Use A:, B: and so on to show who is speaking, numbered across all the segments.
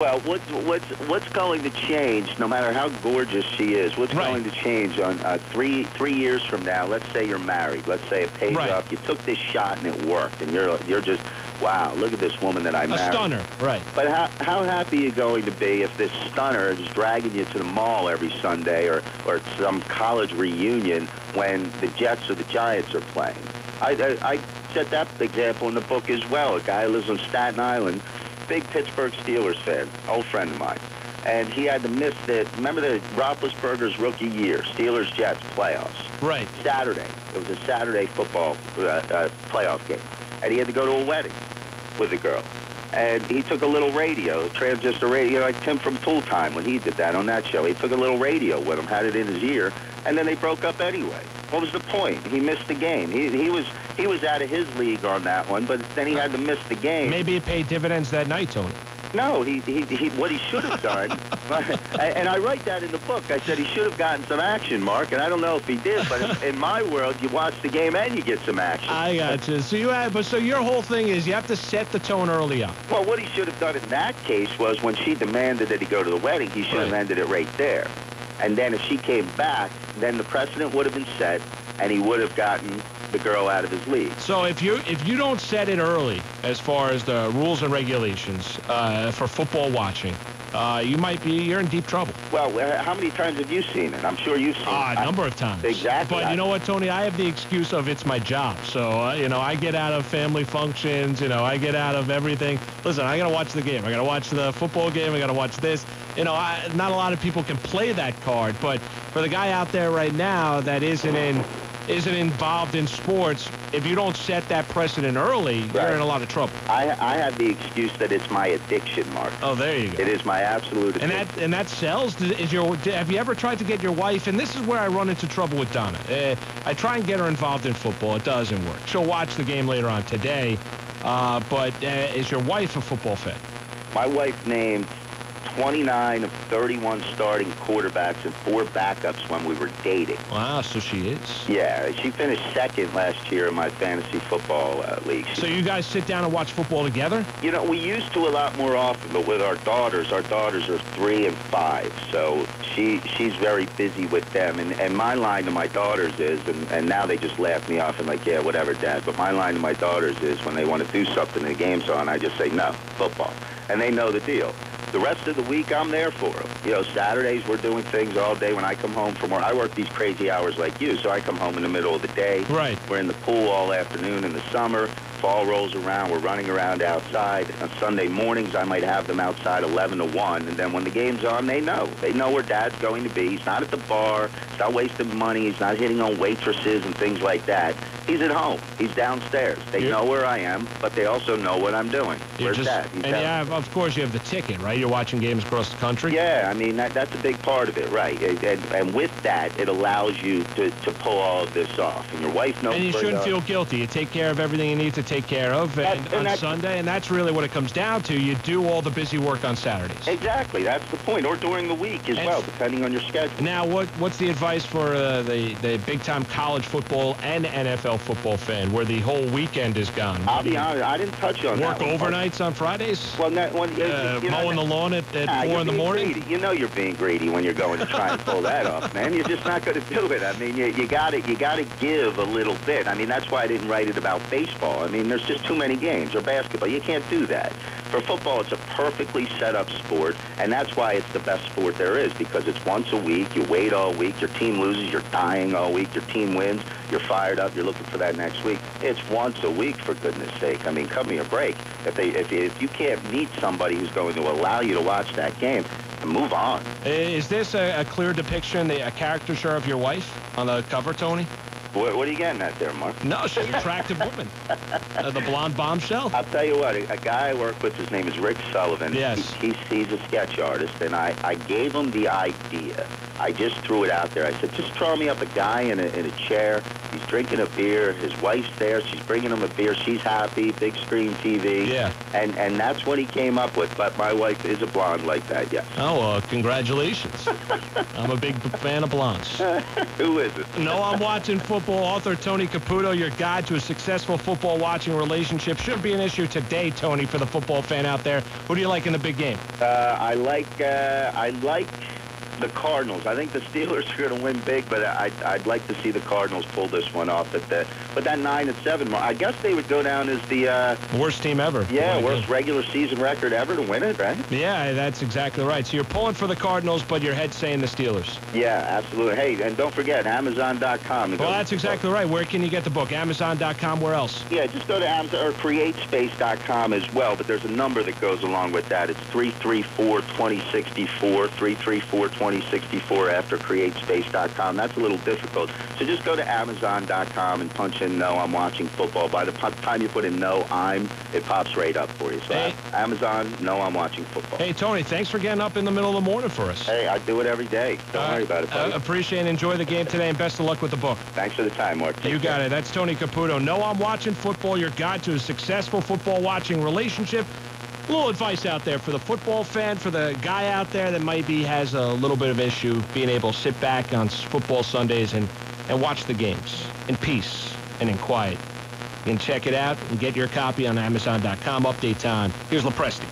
A: Well, what's going to change, no matter how gorgeous she is, what's going to change on 3 years from now? Let's say you're married. Let's say it pays off. You took this shot and it worked, and you're just, wow, look at this woman that I married.
B: A stunner, right.
A: But how happy are you going to be if this stunner is dragging you to the mall every Sunday or some college reunion when the Jets or the Giants are playing? I set that example in the book as well. A guy who lives on Staten Island, big Pittsburgh Steelers fan, old friend of mine. And he had to miss remember the Roethlisberger's rookie year, Steelers-Jets playoffs.
B: Right.
A: Saturday. It was a Saturday football playoff game. And he had to go to a wedding with a girl. And he took a little radio, transistor radio, like Tim from Tool Time when he did that on that show. He took a little radio with him, had it in his ear, and then they broke up anyway. What was the point? He missed the game. He was out of his league on that one, but then he had to miss the game.
B: Maybe it paid dividends that night, Tony.
A: No, what he should have done, and I write that in the book. I said he should have gotten some action, Mark, and I don't know if he did, but in my world, you watch the game and you get some action.
B: I got you. So your whole thing is you have to set the tone early on.
A: Well, what he should have done in that case was when she demanded that he go to the wedding, he should have ended it right there. And then if she came back, then the precedent would have been set, and he would have gotten the girl out of his league.
B: So if you don't set it early, as far as the rules and regulations for football watching, you're in deep trouble.
A: Well, how many times have you seen it? I'm sure you've seen it.
B: A number of times.
A: Exactly.
B: But you know what, Tony? I have the excuse of it's my job. So, I get out of family functions. I get out of everything. Listen, I got to watch the game. I got to watch the football game. I got to watch this. Not a lot of people can play that card. But for the guy out there right now that isn't involved in sports, if you don't set that precedent early, you're in a lot of trouble.
A: I have the excuse that it's my addiction, Mark.
B: Oh, there you go.
A: It is my absolute addiction.
B: And that sells? Have you ever tried to get your wife, and this is where I run into trouble with Donna. I try and get her involved in football. It doesn't work. She'll watch the game later on today, but is your wife a football fan?
A: My wife named 29 of 31 starting quarterbacks and 4 backups when we were dating.
B: Wow, so she is.
A: Yeah, she finished second last year in my fantasy football league.
B: So you guys sit down and watch football together?
A: We used to a lot more often, but with our daughters are 3 and 5, so she's very busy with them. And my line to my daughters is, and now they just laugh me off and like, yeah, whatever, Dad, but my line to my daughters is when they want to do something and the game's on, I just say, no, football. And they know the deal. The rest of the week, I'm there for them. Saturdays, we're doing things all day. When I come home from work, I work these crazy hours like you, so I come home in the middle of the day.
B: Right.
A: We're in the pool all afternoon in the summer. Fall rolls around. We're running around outside. On Sunday mornings, I might have them outside 11 to 1. And then when the game's on, they know. They know where Dad's going to be. He's not at the bar. He's not wasting money. He's not hitting on waitresses and things like that. He's at home. He's downstairs. They know where I am, but they also know what I'm doing. Where's Dad?
B: And of course, you have the ticket, right? You're watching games across the country?
A: Yeah, I mean, that's a big part of it, right? And with that, it allows you to pull all of this off. And your wife knows.
B: And you shouldn't feel guilty. You take care of everything you need to take care of on Sunday, and that's really what it comes down to. You do all the busy work on Saturdays.
A: Exactly. That's the point. Or during the week as well, depending on your schedule.
B: Now, what's the advice for the big-time college football and NFL football fan where the whole weekend is gone?
A: I'll be honest, I didn't touch on that.
B: Work overnights on Fridays?
A: Well,
B: mowing the lawn at 4 in the morning?
A: Greedy. You're being greedy when you're going to try and pull that off, man. You're just not going to do it. I mean, you got to give a little bit. I mean, that's why I didn't write it about baseball. I mean, there's just too many games. Or basketball. You can't do that. For football, it's a perfectly set up sport, and that's why it's the best sport there is, because it's once a week. You wait all week. Your team loses. You're dying all week. Your team wins. You're fired up. You're looking for that next week. It's once a week, for goodness sake. I mean, cut me a break. If you can't meet somebody who's going to allow you to watch that game, move on.
B: Is this a clear depiction, a caricature of your wife on the cover, Tony?
A: What are you getting at there, Mark?
B: No, she's an attractive woman. The blonde bombshell?
A: I'll tell you what, a guy I work with, his name is Rick Sullivan.
B: Yes.
A: He's a sketch artist, and I gave him the idea. I just threw it out there. I said, just draw me up a guy in a chair. He's drinking a beer. His wife's there. She's bringing him a beer. She's happy. Big screen TV.
B: Yeah.
A: And that's what he came up with. But my wife is a blonde like that, yes.
B: Oh, congratulations. I'm a big fan of blondes.
A: Who is it?
B: No, I'm watching football. Author Tony Caputo, your guide to a successful football watching relationship. Shouldn't be an issue today, Tony, for the football fan out there. Who do you like in the big game?
A: I like the Cardinals. I think the Steelers are going to win big, but I'd like to see the Cardinals pull this one off. But that 9-7 mark, I guess they would go down as the
B: worst team ever.
A: Yeah, worst regular season record ever to win it, right?
B: Yeah, that's exactly right. So you're pulling for the Cardinals, but your head's saying the Steelers.
A: Yeah, absolutely. Hey, and don't forget, Amazon.com.
B: Well, that's exactly right. Where can you get the book? Amazon.com, where else?
A: Yeah, just go to Amazon or CreateSpace.com as well, but there's a number that goes along with that. It's 334-2064, 334-2064 after CreateSpace.com. That's a little difficult. So just go to Amazon.com and punch in No, I'm watching football. By the time you put in No, it pops right up for you. So
B: hey.
A: Amazon, No, I'm watching football.
B: Hey, Tony, thanks for getting up in the middle of the morning for us.
A: Hey, I do it every day. Don't worry about it, buddy.
B: Appreciate and enjoy the game today, and best of luck with the book.
A: Thanks for the time, Mark.
B: You got it. That's Tony Caputo. No, I'm watching football, your guide to a successful football watching relationship. A little advice out there for the football fan, for the guy out there that maybe has a little bit of issue being able to sit back on football Sundays and watch the games in peace and in quiet. You can check it out and get your copy on Amazon.com. Update time. Here's LaPresti.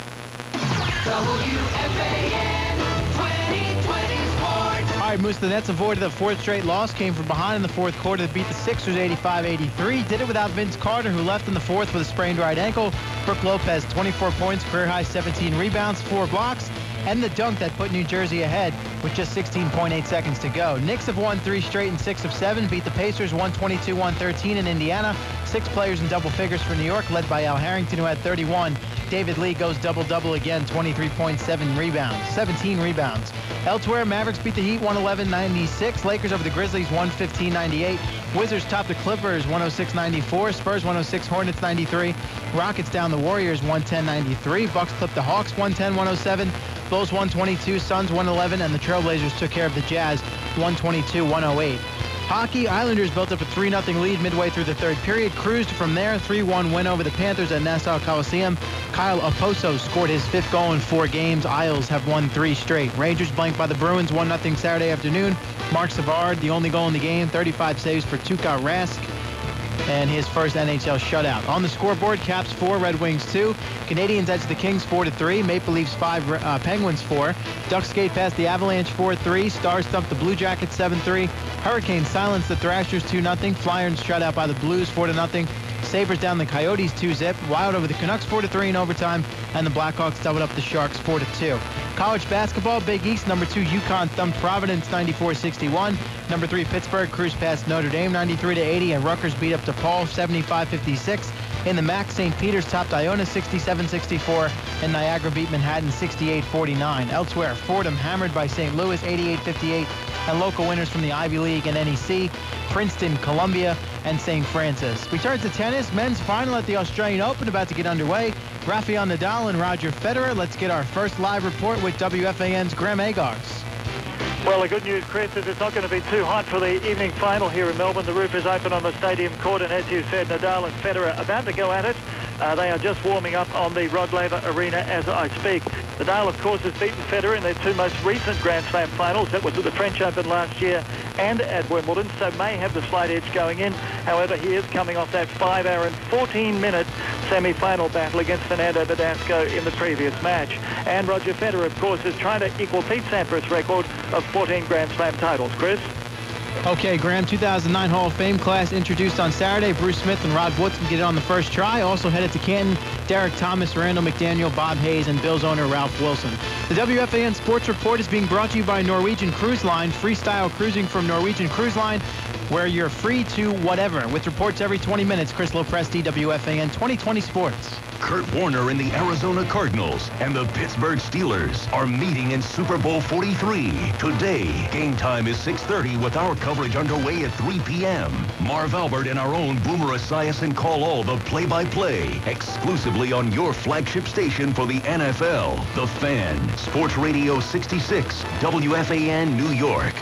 C: WFAN 2020 Sports.
D: All right, Moose, the Nets avoided a fourth straight loss, came from behind in the fourth quarter to beat the Sixers 85-83. Did it without Vince Carter, who left in the fourth with a sprained right ankle. Brooke Lopez, 24 points, career-high 17 rebounds, 4 blocks, and the dunk that put New Jersey ahead with just 16.8 seconds to go. Knicks have won 3 straight and 6 of 7, beat the Pacers 122-113 in Indiana. 6 players in double figures for New York, led by Al Harrington, who had 31. David Lee goes double-double again, 23.7 rebounds, 17 rebounds. Elsewhere, Mavericks beat the Heat 111-96. Lakers over the Grizzlies 115-98. Wizards top the Clippers 106-94. Spurs 106, Hornets 93. Rockets down the Warriors 110-93. Bucks clipped the Hawks 110-107. Bulls 122, Suns 111, and the Trailblazers took care of the Jazz 122-108. Hockey, Islanders built up a 3-0 lead midway through the third period, cruised from there, 3-1 win over the Panthers at Nassau Coliseum. Kyle Oposo scored his 5th goal in 4 games. Isles have won 3 straight. Rangers blanked by the Bruins 1-0 Saturday afternoon. Mark Savard, the only goal in the game, 35 saves for Tuukka Rask, and his first NHL shutout. On the scoreboard, Caps 4, Red Wings 2. Canadians edge the Kings 4-3. Maple Leafs 5, Penguins 4. Ducks skate past the Avalanche 4-3. Stars thumped the Blue Jackets 7-3. Hurricanes silenced the Thrashers 2-0. Flyers shut out by the Blues 4-0. Sabres down the Coyotes 2-zip. Wild over the Canucks 4-3 in overtime. And the Blackhawks doubled up the Sharks 4-2. College basketball, Big East, number 2 UConn thumped Providence 94-61. Number 3 Pittsburgh cruised past Notre Dame 93-80, and Rutgers beat up DePaul 75-56. In the MAC, St. Peter's topped Iona 67-64, and Niagara beat Manhattan 68-49. Elsewhere, Fordham hammered by St. Louis 88-58, and local winners from the Ivy League and NEC, Princeton, Columbia, and St. Francis. We turn to tennis. Men's final at the Australian Open about to get underway. Rafael Nadal and Roger Federer. Let's get our first live report with WFAN's Graham Agars.
E: Well, the good news, Chris, is it's not going to be too hot for the evening final here in Melbourne. The roof is open on the stadium court, and as you said, Nadal and Federer about to go at it. They are just warming up on the Rod Laver Arena as I speak. Nadal, of course, has beaten Federer in their 2 most recent Grand Slam finals. That was at the French Open last year and at Wimbledon, so may have the slight edge going in. However, he is coming off that 5-hour and 14-minute semi-final battle against Fernando Verdasco in the previous match. And Roger Federer, of course, is trying to equal Pete Sampras' record of 14 Grand Slam titles. Chris?
D: Okay, Graham, 2009 Hall of Fame class introduced on Saturday. Bruce Smith and Rod Woodson get it on the first try. Also headed to Canton, Derek Thomas, Randall McDaniel, Bob Hayes, and Bills owner Ralph Wilson. The WFAN Sports Report is being brought to you by Norwegian Cruise Line. Freestyle cruising from Norwegian Cruise Line, where you're free to whatever. With reports every 20 minutes, Chris Lopresti, WFAN 2020 Sports.
F: Kurt Warner and the Arizona Cardinals and the Pittsburgh Steelers are meeting in Super Bowl 43. Today, game time is 6:30 with our coverage underway at 3 p.m. Marv Albert and our own Boomer Esiason call all the play-by-play exclusively on your flagship station for the NFL, The Fan, Sports Radio 66, WFAN New York.